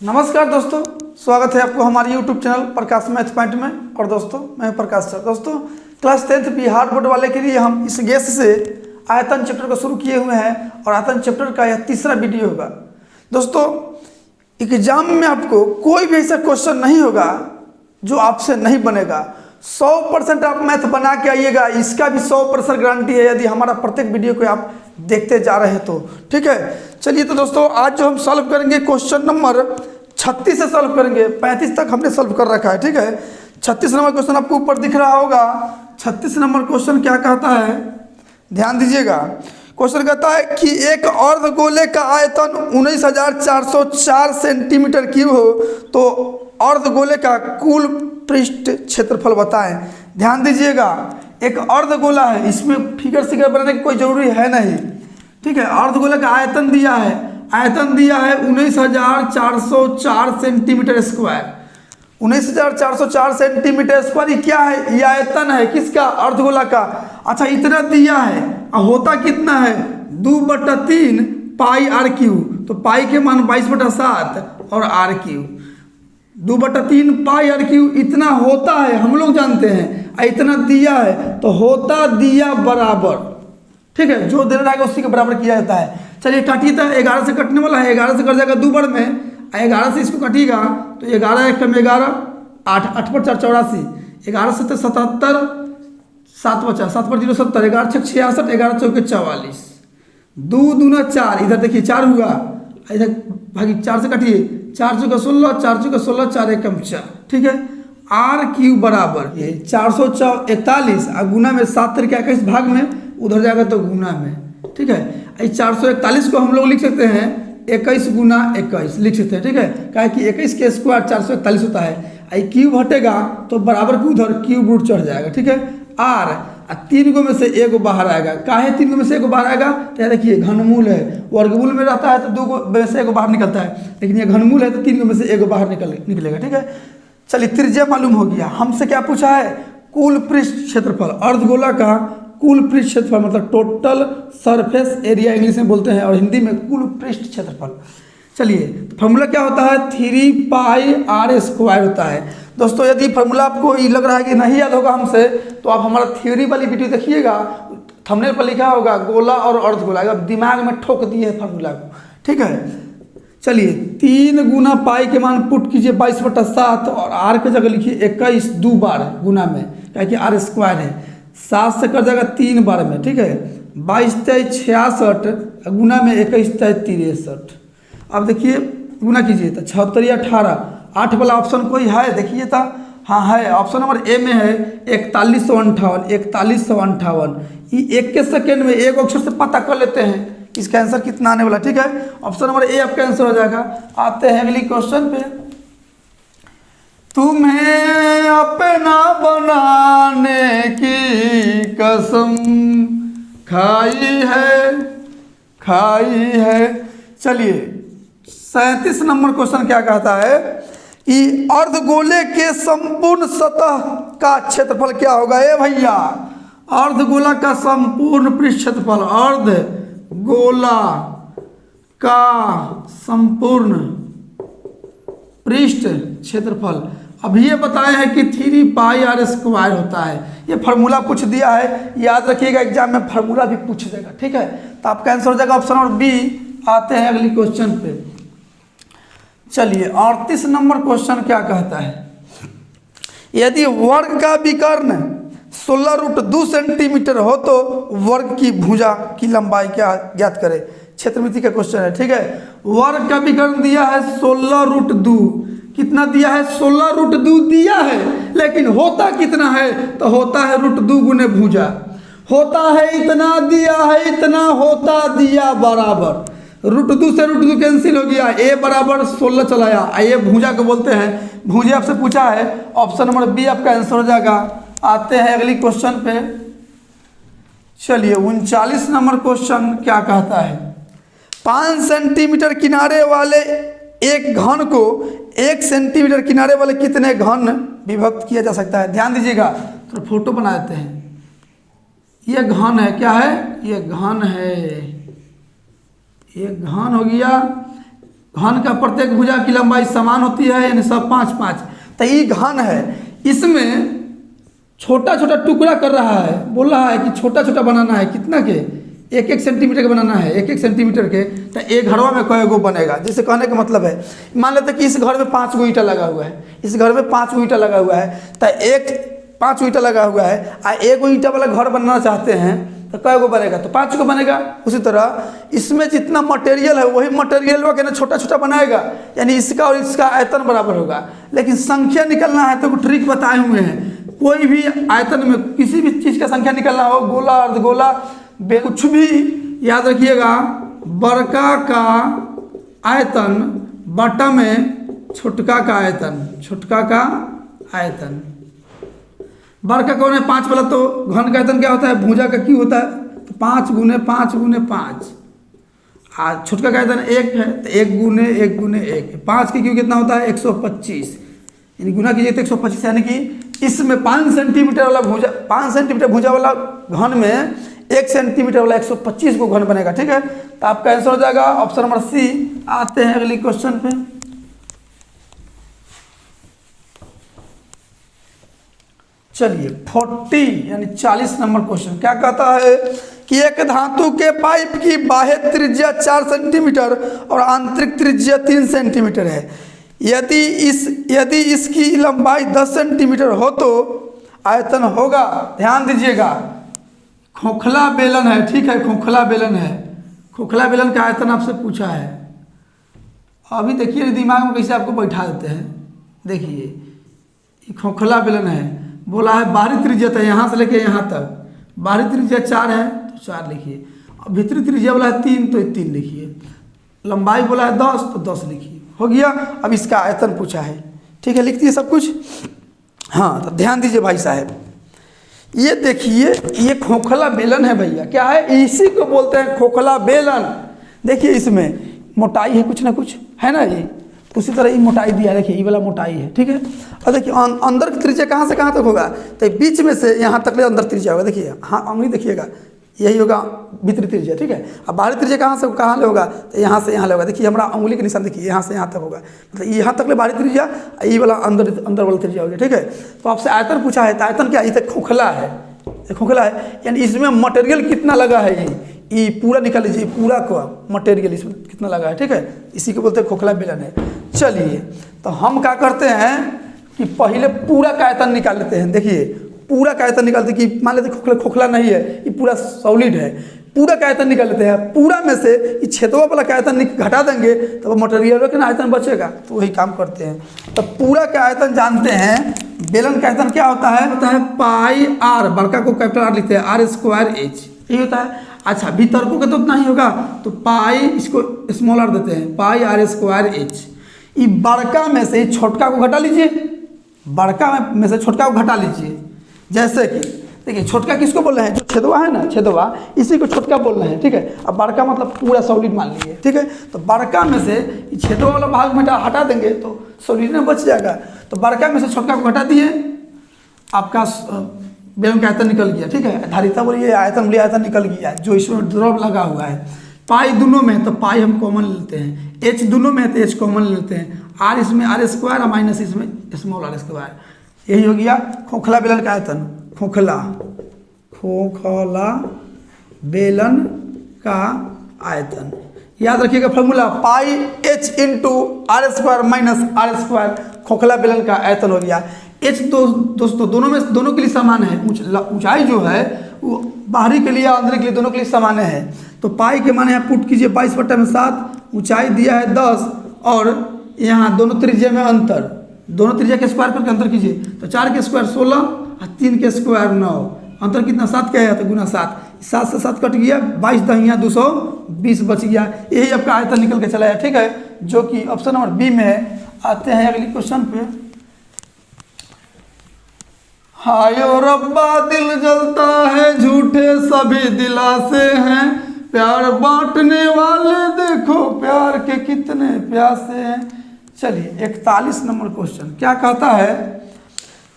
नमस्कार दोस्तों, स्वागत है आपको हमारे YouTube चैनल प्रकाश मैथ पॉइंट में। और दोस्तों मैं प्रकाश सर। दोस्तों क्लास 10th बिहार बोर्ड वाले के लिए हम इस गेस से आयतन चैप्टर को शुरू किए हुए हैं और आयतन चैप्टर का यह तीसरा वीडियो होगा। दोस्तों एग्जाम में आपको कोई भी ऐसा क्वेश्चन नहीं होगा जो आपसे नहीं बनेगा। 100% आप मैथ बना के आइएगा, इसका भी 100% गारंटी है यदि हमारा प्रत्येक वीडियो को आप देखते जा रहे हैं तो। ठीक है, चलिए तो दोस्तों आज जो हम सॉल्व करेंगे क्वेश्चन नंबर 36 से सॉल्व करेंगे। 35 तक हमने सॉल्व कर रखा है। ठीक है, 36 नंबर क्वेश्चन आपको ऊपर दिख रहा होगा। 36 नंबर क्वेश्चन क्या कहता है, ध्यान दीजिएगा। क्वेश्चन कहता है कि एक अर्धगोले का आयतन 19,404 सेंटीमीटर क्यूब हो तो अर्धगोले का कुल पृष्ठ क्षेत्रफल बताएं। ध्यान दीजिएगा, एक अर्धगोला है, इसमें फिगर सिगर बनाने की कोई जरूरी है नहीं। ठीक है, अर्धगोले का आयतन दिया है, आयतन दिया है 19,404 सेंटीमीटर स्क्वायर। 19,404 सेंटीमीटर स्क्वायर ये क्या है, ये आयतन है किसका, अर्धगोला का। अच्छा इतना दिया है, होता कितना है 2/3 पाई आर क्यू। तो पाई के मान 22/7 और r cube 2/3 pi r cube इतना होता है, हम लोग जानते हैं। इतना दिया है तो होता दिया बराबर। ठीक है, जो देना रहेगा उसी के बराबर किया जाता है। चलिए काटिए, तो 11 से कटने वाला है, 11 से कट जाएगा 2 बार में। 11 से इसको कटिएगा तो 11 एक कम 11, 8 पर 4 84, 11 से 77, 7 बचा, 7 पर 0 70, 11 6 66, 11 चौके 44, 2 दूना 4, इधर देखिए 4 हुआ, इधर भागी 4 से कटिए, 4 चौके 16, 4 चौके 16, 4 एक कम 4। ठीक है, आर क्यू बराबर ये 441 और गुना में 7 तरीके 21 भाग में, उधर जाएगा तो गुना में। ठीक है, 441 को हम लोग लिख सकते हैं 21 गुना 21 लिख सकते हैं। ठीक है, क्या कि 21 के स्क्वायर 441 होता है। आई क्यूब हटेगा तो बराबर को उधर क्यूब रूट चढ़ जाएगा। ठीक है, आर 3 गो में से 1 गो बाहर आएगा। काहे 3 गो में से 1 गो बाहर आएगा, तो देखिए घनमूल है, वर्गमूल में रहता है तो 2 गो में से 1 गो बाहर निकलता है, लेकिन ये घनमूल है तो 3 गो में से 1 गो बाहर निकलेगा। ठीक है, चलिए त्रिज्या मालूम हो गया। हमसे क्या पूछा है, कुल पृष्ठ क्षेत्रफल, अर्धगोला का कुल पृष्ठ क्षेत्रफल मतलब टोटल सरफेस एरिया इंग्लिश में बोलते हैं और हिंदी में कुल पृष्ठ क्षेत्रफल। चलिए फॉर्मूला क्या होता है, 3 पाई आर स्क्वायर होता है। दोस्तों यदि फॉर्मूला आपको ये लग रहा है कि नहीं याद होगा हमसे, तो आप हमारा थ्योरी वाली वीडियो देखिएगा, थंबनेल पर लिखा होगा गोला और अर्धगोला, अब दिमाग में ठोक दिए है फॉर्मूला को। ठीक है, चलिए 3 गुना पाई के मान पुट कीजिए 22/7 और आर के जगह लिखिए 21 2 बार गुना में, क्या कि आर स्क्वायर है। 7 से कर जाएगा 3 बार में। ठीक है, 22 × 66 गुना में 21 × 63। अब देखिए गुना कीजिए तो 76 18, 8 वाला ऑप्शन कोई है देखिए था, हाँ है, ऑप्शन नंबर ए में है 4158, 4158। ये 1 के सेकेंड में एक अक्षर से पता कर लेते हैं इसका आंसर कितना आने वाला। ठीक है, ऑप्शन नंबर ए आपका आंसर हो जाएगा। आते हैं अगली क्वेश्चन पे। तुम्हें अपना बनाने की कसम खाई है। चलिए 37 नंबर क्वेश्चन क्या कहता है कि अर्धगोले के संपूर्ण सतह का क्षेत्रफल क्या होगा। ए भैया, अर्धगोला का संपूर्ण पृष्ठ क्षेत्रफल, अर्धगोला का संपूर्ण पृष्ठ क्षेत्रफल अभी ये बताए हैं कि 3 पाई आर स्क्वायर होता है। ये फार्मूला पूछ दिया है, याद रखिएगा एग्जाम में फार्मूला भी पूछ देगा। ठीक है, तो आपका आंसर हो जाएगा ऑप्शन नंबर बी। आते हैं अगली क्वेश्चन पे। चलिए 38 नंबर क्वेश्चन क्या कहता है, यदि वर्ग का विकर्ण 16√2 सेंटीमीटर हो तो वर्ग की भुजा की लंबाई क्या ज्ञात करें। क्षेत्रमिति का क्वेश्चन है। ठीक है, वर्ग का विकर्ण दिया है 16√2, कितना दिया है 16√2 दिया है, लेकिन होता कितना है, तो होता है √2 गुने भुजा, होता है इतना दिया है, इतना होता दिया बराबर, √2 से √2 कैंसिल हो गया, a बराबर 16 चलाया। ये भुजा को बोलते हैं, भुजे आपसे पूछा है, ऑप्शन नंबर बी आपका आंसर हो जाएगा। आते हैं अगली क्वेश्चन पे। चलिए 39 नंबर क्वेश्चन क्या कहता है, 5 सेंटीमीटर किनारे वाले एक घन को 1 सेंटीमीटर किनारे वाले कितने घन विभक्त किया जा सकता है। ध्यान दीजिएगा, तो फोटो बना देते हैं। ये घन है, क्या है, ये घन है, ये घन हो गया घन का प्रत्येक भुजा की लंबाई समान होती है, यानी सब 5-5। तो ये घन है, इसमें छोटा छोटा टुकड़ा कर रहा है, बोल रहा है कि छोटा छोटा बनाना है, कितना के 1-1 सेंटीमीटर के बनाना है, 1-1 सेंटीमीटर के। तो एक घरवा में कई गो बनेगा, जैसे कहने का मतलब है, मान लेते कि इस घर में 5 गो ईंटा लगा हुआ है, इस घर में 5 गो ईंटा लगा हुआ है, तो 5 ईंटा लगा हुआ है, और 1 गो ईंटा वाला घर बनाना चाहते हैं तो कै गो बनेगा, तो 5 गो बनेगा। उसी तरह इसमें जितना मटेरियल है वही मटेरियल का ना छोटा छोटा बनाएगा, यानी इसका और इसका आयतन बराबर होगा। लेकिन संख्या निकलना है तो ट्रिक बताए हुए हैं, कोई भी आयतन में किसी भी चीज़ का संख्या निकलना हो, गोला अर्धगोला कुछ भी, याद रखिएगा बड़का का आयतन बटा में छोटका का आयतन, छोटका का आयतन। बड़का कौन है? 5 वाला। तो घन का आयतन क्या होता है? भुजा का क्यों होता है? तो 5 गुने 5 गुने 5। आज छोटका का आयतन 1 है तो 1 गुने 1 गुने 1। 5 की क्यों कितना होता है? 125, यानी गुना कीजिए तो 125, यानी कि इसमें 5 सेंटीमीटर वाला भुजा, 5 सेंटीमीटर भुजा वाला घन में 1 सेंटीमीटर वाला 125 को घन बनेगा। ठीक है, तो आपका आंसर हो जाएगा ऑप्शन नंबर सी। आते हैं अगली क्वेश्चन पे। चलिए 40 यानी 40 नंबर क्वेश्चन क्या कहता है कि एक धातु के पाइप की बाह्य त्रिज्या 4 सेंटीमीटर और आंतरिक त्रिज्या 3 सेंटीमीटर है। यदि इसकी लंबाई 10 सेंटीमीटर हो तो आयतन होगा। ध्यान दीजिएगा, खोखला बेलन है, ठीक है, खोखला बेलन है, खोखला बेलन का आयतन आपसे पूछा है। अभी देखिए दिमाग में कैसे आपको बैठा देते हैं। देखिए ये खोखला बेलन है, बोला है बाहरी त्रिज्या था यहाँ से लेके यहाँ तक, बाहरी त्रिज्या 4 है तो 4 लिखिए, और भीतरी त्रिज्या बोला है 3 तो 3 लिखिए, लंबाई बोला है 10 तो 10 लिखिए, हो गया। अब इसका आयतन पूछा है, ठीक है, लिख दिए सब कुछ। हाँ तो ध्यान दीजिए भाई साहब, ये देखिए ये खोखला बेलन है भैया, क्या है? इसी को बोलते हैं खोखला बेलन। देखिए इसमें मोटाई है कुछ ना कुछ, है ना, ये उसी तरह ये मोटाई दिया है, देखिए ये वाला मोटाई है, ठीक है। और देखिए अंदर की त्रिज्या कहाँ से कहाँ तक होगा? तो बीच में से यहाँ तक ले अंदर त्रिज्या होगा। देखिए हाँ अंगुली देखिएगा, यही होगा भीतरी त्रिज्या, ठीक है। अब बाहरी त्रिज्या कहाँ से कहाँ ले होगा? तो यहाँ से यहाँ ले होगा। देखिए हमारा उंगली के निशान देखिए, यहाँ से यहाँ तक होगा, मतलब यहाँ तक ले बाहरी त्रिज्या, ये वाला अंदर वाला त्रिज्या होगी, ठीक है। तो आपसे आयतन पूछा है, तो आयतन क्या? ये तो खोखला है, खोखला है, यानी इसमें मटेरियल कितना लगा है, ये पूरा निकाल लीजिए, पूरा का मटेरियल इसमें कितना लगा है, ठीक है, इसी को बोलते हैं खोखला बेलन है। चलिए तो हम क्या करते हैं कि पहले पूरा का आयतन निकाल लेते हैं। देखिए पूरा का आयतन निकालते कि मान लेते खोखला नहीं है, ये पूरा सॉलिड है, पूरा का आयतन निकाल लेते हैं। पूरा में से ये छेदवा वाला का आयतन घटा देंगे तो मटेरियल का आयतन बचेगा, तो वही काम करते हैं। तो पूरा का आयतन जानते हैं, बेलन का आयतन क्या होता है पाई आर, बड़का को कैपिटल आर लिखते हैं, आर स्क्वायर एच, यही होता है। अच्छा भीतरकों का तो उतना ही होगा, तो पाई इसको स्मॉल आर देते हैं, पाई आर स्क्वायर एच। ये बड़का में से छोटका को घटा लीजिए, बड़का में से छोटका को घटा लीजिए। जैसे कि देखिए छोटका किसको बोल रहे हैं? जो छेदवा है ना, छेदवा, इसी को छोटका बोल रहे हैं, ठीक है। अब बड़का मतलब पूरा सॉलिड मान लीजिए, ठीक है। तो बड़का में से छेदवा वाला भाग में हटा देंगे तो सॉलिड में बच जाएगा। तो बड़का में से छोटका को घटा दिए, आपका बेलन का आयतन निकल गया, ठीक है। धारिता बोलिए, आयतन बोलिए, आयतन निकल गया जो इसमें द्रव लगा हुआ है। पाई दोनों में तो पाई हम कॉमन लेते हैं, एच दोनों में तो एच कॉमन लेते हैं, आर इसमें आर स्क्वायर और माइनस इसमें स्मॉल आर स्क्वायर, यही हो गया खोखला बेलन का आयतन। खोखला बेलन का आयतन याद रखिएगा formula, pi h into r square minus r square, खोखला बेलन का आयतन हो गया। एच दोस्तों दोनों के लिए समान है, ऊंचाई जो है वो बाहरी के लिए अंदर के लिए दोनों के लिए समान है। तो पाई के माने यहाँ पुट कीजिए 22/7, ऊंचाई दिया है 10 और यहाँ दोनों त्रिज्या में अंतर, दोनों त्रिज्या के स्क्वायर करके अंतर कीजिए, तो 4 के स्क्वायर 16 और 3 के स्क्वायर 9, अंतर कितना 7 का है तो गुना 7, 7 से 7 कट गया, 22 दहिया 220 बच गया। यही आपका आयतन निकल के चला है, ठीक है, जो कि ऑप्शन नंबर बी में है। आते हैं अगली क्वेश्चन पे। हायो रब्बा दिल जलता है, झूठे सभी दिलासे हैं, प्यार बांटने वाले देखो प्यार के कितने प्यासे हैं। चलिए 41 नंबर क्वेश्चन क्या कहता है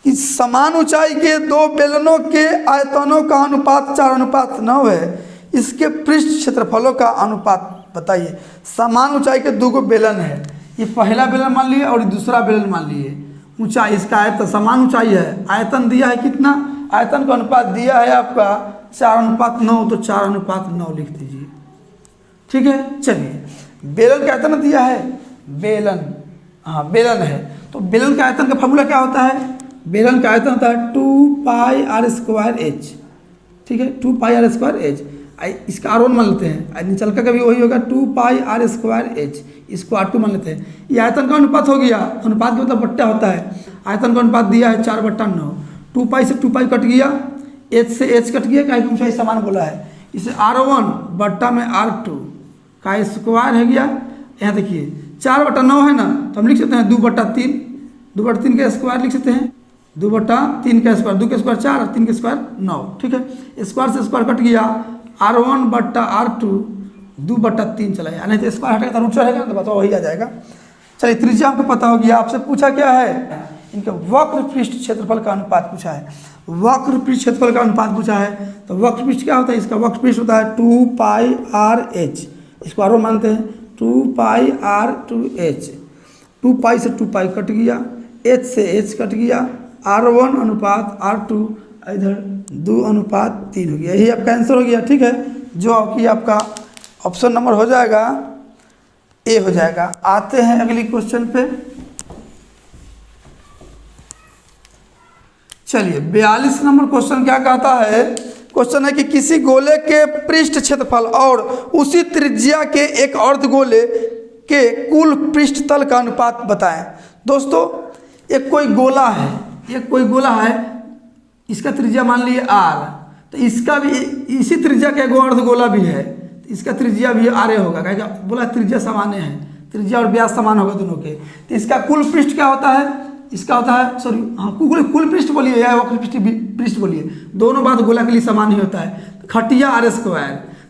कि समान ऊंचाई के दो बेलनों के आयतनों का अनुपात 4:9 है, इसके पृष्ठ क्षेत्रफलों का अनुपात बताइए। समान ऊंचाई के दो गो बेलन है, ये पहला बेलन मान लिए और दूसरा बेलन मान लिए। ऊंचाई इसका आयतन समान ऊंचाई है, आयतन दिया है कितना, आयतन का अनुपात दिया है आपका 4:9, तो 4:9 लिख दीजिए। ठीक है, चलिए बेलन का आयतन दिया है, बेलन, हाँ बेलन है, तो बेलन का आयतन का फॉर्मूला क्या होता है, बेलन का आयतन होता है 2πr²h। ठीक है, 2πr²h, इसका R1 मान लेते हैं, निचल का भी वही होगा 2πr²h, इसको R2 मान लेते हैं। ये आयतन का अनुपात हो गया, अनुपात का मतलब बट्टा होता है, आयतन का अनुपात दिया है 4/9, 2π से 2π कट गया, h से h कट गया, का ऊंचाई समान बोला है, इसे R1 बट्टा में R2 का स्क्वायर है गया। यहाँ देखिए 4/9 है ना, तो हम लिख सकते हैं 2/3, 2/3 का स्क्वायर लिख सकते हैं, 2/3 का स्क्वायर, 2 का स्क्वायर 4 और 3 का स्क्वायर 9। ठीक है, स्क्वायर से स्क्वायर कट गया, R1 बट्टा R2 2/3 चला गया, नहीं तो स्क्वायर हटेगा तो रूट रहेगा, तो बताओ वही आ जाएगा। चलिए त्रिज्या आपको पता हो गया। आपसे पूछा क्या है, इनके वक्र पृष्ठ क्षेत्रफल का अनुपात पूछा है, वक्र पृष्ठ क्षेत्रफल का अनुपात पूछा है। तो वक्र पृष्ठ क्या होता है, इसका वक्र पृष्ठ होता है 2πrh, इसको R1 मानते हैं, 2πr2h, 2π से 2π कट गया, h से h कट गया, R1 अनुपात R2 इधर 2:3 हो गया, यही आपका आंसर हो गया। ठीक है, जो कि आपका ऑप्शन नंबर हो जाएगा ए हो जाएगा। आते हैं अगली क्वेश्चन पे। चलिए 42 नंबर क्वेश्चन क्या कहता है, क्वेश्चन है कि किसी गोले के पृष्ठ क्षेत्रफल और उसी त्रिज्या के एक अर्धगोले के कुल पृष्ठ तल का अनुपात बताएं। दोस्तों एक कोई गोला है, एक कोई गोला है, इसका त्रिज्या मान लिए r, तो इसका भी इसी त्रिज्या का एगो अर्धगोला भी है, तो इसका त्रिज्या भी r होगा, क्या बोला त्रिज्या सामान्य है, त्रिज्या और व्यास समान होगा दोनों के। तो इसका कुल पृष्ठ क्या होता है, इसका होता है सॉरी हाँ कुल पृष्ठ बोलिए या वक्र पृष्ठ बोलिए, दोनों बात गोला के लिए समान ही होता है। खटिया r²,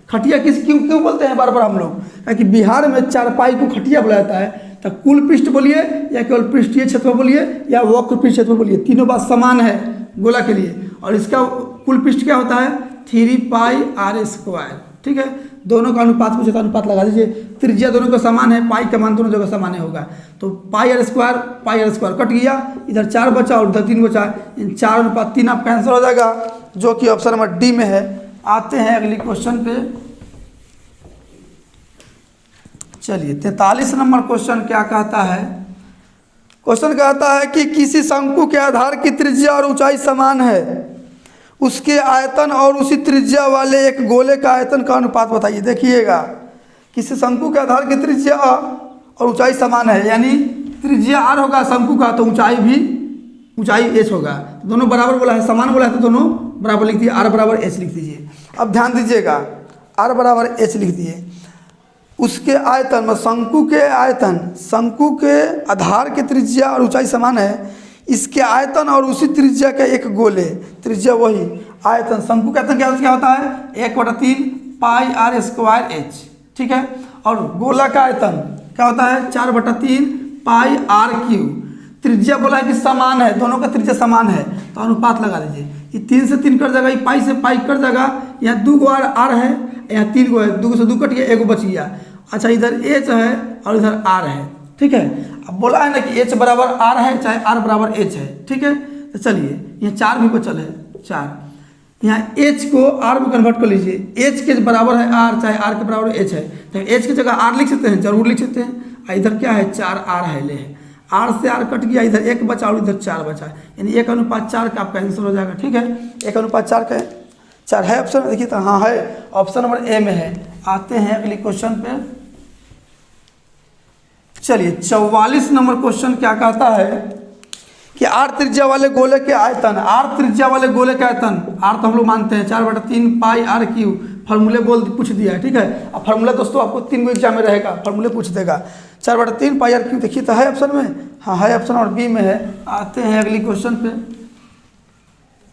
खटिया क्यों बोलते हैं बार बार हम लोग, क्योंकि बिहार में चारपाई को खटिया बोला जाता है। तो कुल पृष्ठ बोलिए या केवल पृष्ठीय क्षेत्रफल बोलिए या वक्र पृष्ठ क्षेत्रफल बोलिए, तीनों बात समान है गोला के लिए। और इसका कुल पृष्ठ क्या होता है 3πr²। ठीक है, दोनों का अनुपात पूछे तो अनुपात लगा दीजिए, त्रिज्या दोनों का समान है, पाई का मान दोनों जगह समान होगा, तो πr² कट गया, इधर 4 बचा और उधर 3 बचा, 4:3 आपका आंसर हो जाएगा, जो कि ऑप्शन नंबर डी में है। आते हैं अगली क्वेश्चन पे। चलिए 43 नंबर क्वेश्चन क्या कहता है, क्वेश्चन कहता है कि किसी शंकु के आधार की त्रिज्या और ऊंचाई समान है, उसके आयतन और उसी त्रिज्या वाले एक गोले का आयतन का अनुपात बताइए। देखिएगा किसी शंकु के आधार की त्रिज्या और ऊंचाई समान है, यानी त्रिज्या r होगा शंकु का, तो ऊंचाई h होगा, दोनों बराबर बोला है, समान बोला है, तो दोनों बराबर लिख दिए, r बराबर h लिख दीजिए। अब ध्यान दीजिएगा r बराबर h लिख दिए, उसके आयतन में शंकु के आधार की त्रिज्या और ऊंचाई समान है, इसके आयतन और उसी त्रिज्या का एक गोले, त्रिज्या वही आयतन, शंकु का आयतन क्या होता है 1/3 πr²h। ठीक है, और गोला का आयतन क्या होता है 4/3 πr³। त्रिज्या बोला है कि समान है, दोनों का त्रिज्या समान है, तो अनुपात लगा दीजिए, ये 3 से 3 कट जाएगा, ये पाई से पाई कट जाएगा, यहाँ 2 गो r है, यहाँ 3 गो है, 2 से 2 कट गया, 1 बच गया। अच्छा इधर h है और इधर r है। ठीक है, अब बोला है ना कि h बराबर r है चाहे r बराबर h है। ठीक है, तो चलिए यहाँ 4 भी बचल है, 4, यहाँ h को r में कन्वर्ट कर लीजिए, h के बराबर है r चाहे r के बराबर h है, तो h की जगह r लिख सकते हैं, जरूर लिख सकते हैं। इधर क्या है 4r है, ले है, r से r कट गया, इधर 1 बचा और इधर 4 बचा, यानी 1:4 का आपका आंसर हो जाएगा। ठीक है, 1:4 का 4 है ऑप्शन में, देखिए तो हाँ है, ऑप्शन नंबर ए में है। आते हैं अगले क्वेश्चन पे। चलिए 44 नंबर क्वेश्चन क्या कहता है कि r त्रिज्या वाले गोले के आयतन, r त्रिज्या वाले गोले के आयतन, r तो हम लोग मानते हैं 4/3 πr³, फार्मूले पूछ दिया है। ठीक है, अब फार्मूला दोस्तों आपको 3 गो एग्जाम में रहेगा, फार्मूले पूछ देगा, 4/3 πr³, देखिए तो है ऑप्शन में, हाँ है ऑप्शन और बी में है। आते हैं अगली क्वेश्चन पे।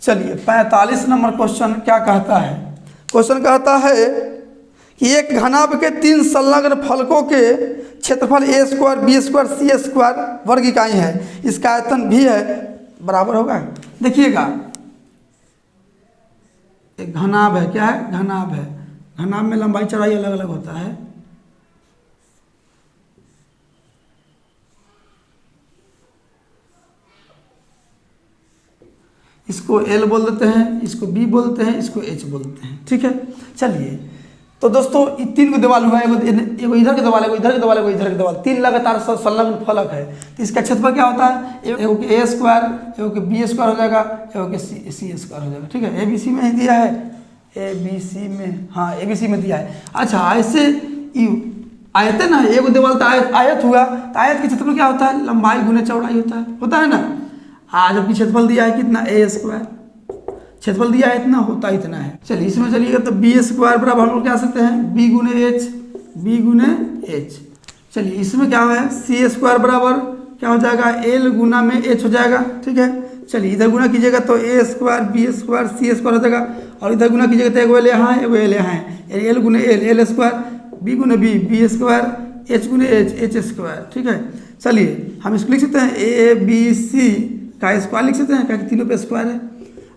चलिए 45 नंबर क्वेश्चन क्या कहता है, क्वेश्चन कहता है कि एक घनाभ के 3 संलग्न फलकों के क्षेत्रफल a² b² c² वर्ग इकाई है, इसका आयतन भी है बराबर होगा। देखिएगा एक घनाभ है, क्या है घनाभ है, घनाभ में लंबाई चौड़ाई अलग अलग होता है, इसको एल बोल देते हैं, इसको बी बोलते हैं, इसको एच बोलते हैं। ठीक है, चलिए तो दोस्तों ये 3 को दीवार हुआ, एगो इधर के दीवार, एगो इधर के दीवार, एगो इधर के दीवार, 3 लगातार संलग्न फलक है। तो इसका क्षेत्रफल क्या होता है, एगो के ए स्क्वायर, एगो के बी स्क्वायर हो जाएगा, एगो के सी स्क्वायर हो जाएगा। ठीक है, ए बी सी में ही दिया है, ए बी सी में, हाँ ए बी सी में दिया है। अच्छा ऐसे आयतन है, एगो दीवार तो आयत हुआ, तो आयत के क्षेत्रफल क्या होता है, लंबाई गुने चौड़ाई होता है ना। आज जबकि क्षेत्रफल दिया है कितना, ए स्क्वायर, क्षेत्रफल दिया है इतना, होता इतना है। चलिए इसमें चलिएगा तो बी स्क्वायर बराबर हम लोग क्या सकते हैं, बी गुने एच, बी गुने एच। चलिए इसमें क्या है, सी स्क्वायर बराबर क्या हो जाएगा, एल गुना में एच हो जाएगा। ठीक है, चलिए इधर गुना कीजिएगा तो ए स्क्वायर बी स्क्वायर सी स्क्वायर हो जाएगा, और इधर गुना कीजिएगा तो एगो एल यहाँ है, एगो एल यहाँ है, एल गुने एल स्क्वायर, बी गुने बी स्क्वायर, एच गुने एच स्क्वायर। ठीक है, चलिए हम इसको लिख सकते हैं ए बी सी का स्क्वायर लिख सकते हैं, क्या तीनों पे स्क्वायर है।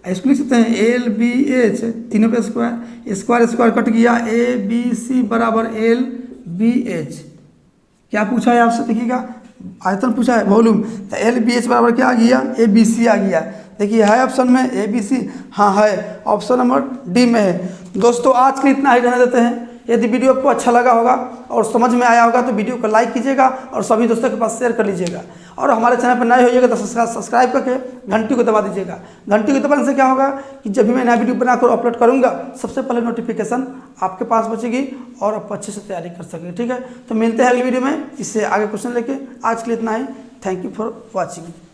इसको लिख सकते हैं एल बी एच, तीनों पे स्क्वायर, स्क्वायर स्क्वायर कट गया, ए बी सी बराबर एल बी एच। क्या पूछा है आपसे, देखिएगा आयतन पूछा है, वॉल्यूम, तो एल बी एच बराबर क्या आ गया, ए बी सी आ गया। देखिए है ऑप्शन में ए बी सी, हाँ है, ऑप्शन नंबर डी में है। दोस्तों आज के लिए इतना ही रहने देते हैं। यदि वीडियो आपको अच्छा लगा होगा और समझ में आया होगा तो वीडियो को लाइक कीजिएगा और सभी दोस्तों के पास शेयर कर लीजिएगा, और हमारे चैनल पर नए होइएगा तो सब्सक्राइब करके घंटी को दबा दीजिएगा। घंटी को दबाने से क्या होगा कि जब भी मैं नया वीडियो बनाकर अपलोड करूंगा सबसे पहले नोटिफिकेशन आपके पास बचेगी और आप अच्छे से तैयारी कर सकेंगे। ठीक है, तो मिलते हैं अगली वीडियो में इससे आगे क्वेश्चन लेके। आज के लिए इतना ही, थैंक यू फॉर वॉचिंग।